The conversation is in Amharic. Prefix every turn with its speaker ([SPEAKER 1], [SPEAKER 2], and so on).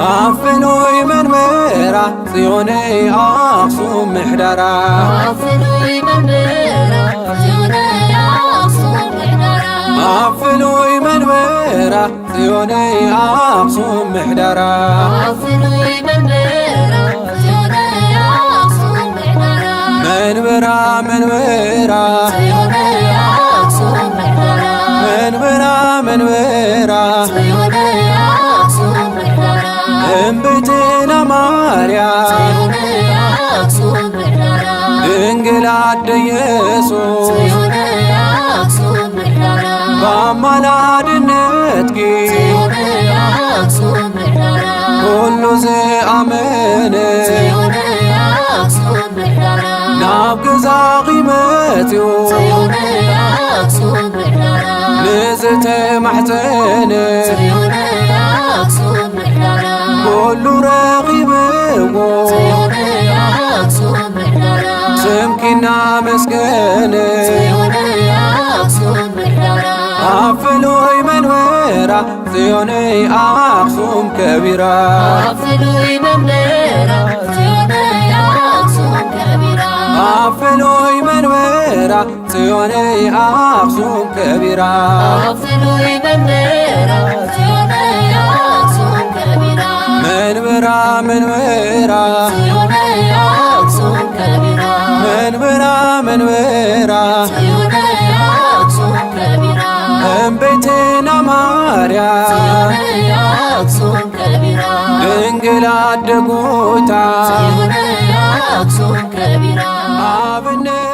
[SPEAKER 1] አፍኖይ መንበራ ጽዮነይ አክሱም ምሕደራ
[SPEAKER 2] አፍኖይ መንበራ ጽዮነይ አክሱም ምሕደራ
[SPEAKER 1] አፍኖይ መንበራ ጽዮነይ አክሱም ምሕደራ
[SPEAKER 2] አፍኖይ መንበራ ጽዮነይ አክሱም ምሕደራ
[SPEAKER 1] መንበራ መንበራ
[SPEAKER 2] ጽዮነይ አክሱም ምሕደራ
[SPEAKER 1] መንበራ መንበራ
[SPEAKER 2] ጽዮነይ አክሱም ምሕደራ
[SPEAKER 1] እምብእትነ ማርያም
[SPEAKER 2] ጽዮነይ አክሱም ምሕደራ
[SPEAKER 1] ድንግል አደ ኢየሱስ
[SPEAKER 2] ጽዮነይ አክሱም ምሕደራ
[SPEAKER 1] በአማላድነትኪ
[SPEAKER 2] ጽዮነይ አክሱም ምሕደራ
[SPEAKER 1] ኩሉ ዝአመነ
[SPEAKER 2] ጽዮነይ አክሱም ምሕደራ
[SPEAKER 1] ናብ ገዛኺ መጺኡ
[SPEAKER 2] ጽዮነይ አክሱም ምሕደራ
[SPEAKER 1] ንዝተማሕፀነ
[SPEAKER 2] ጽዮነይ አክሱም ምሕደራ
[SPEAKER 1] ኩሉ ረኺብዎ
[SPEAKER 2] ጽዮነይ አክሱም ምሕደራ
[SPEAKER 1] ስምኪና መስገነ
[SPEAKER 2] ጽዮነይ አክሱም ምሕደራ
[SPEAKER 1] አፍኖይ መንበራ ጽዮነይ አክሱም ከቢራ
[SPEAKER 2] አፍኖይ መንበራ ጽዮነይ አክሱም ከቢራ
[SPEAKER 1] አፍኖይ መንበራ ጽዮነይ አክሱም ከቢራ
[SPEAKER 2] አፍኖይ መንበራ ጽዮነይ አክሱም ከቢራ
[SPEAKER 1] መንበራ መንበራ
[SPEAKER 2] ጽዮነይ አክሱም ከቢራ
[SPEAKER 1] መንበራ መንበራ
[SPEAKER 2] ጽዮነይ አክሱም ከቢራ
[SPEAKER 1] እምቤቴና ማርያም
[SPEAKER 2] ጽዮነይ አክሱም ከቢራ
[SPEAKER 1] ድንግል አደ ጎታ
[SPEAKER 2] ጽዮነይ አክሱም ከቢራ
[SPEAKER 1] አብነት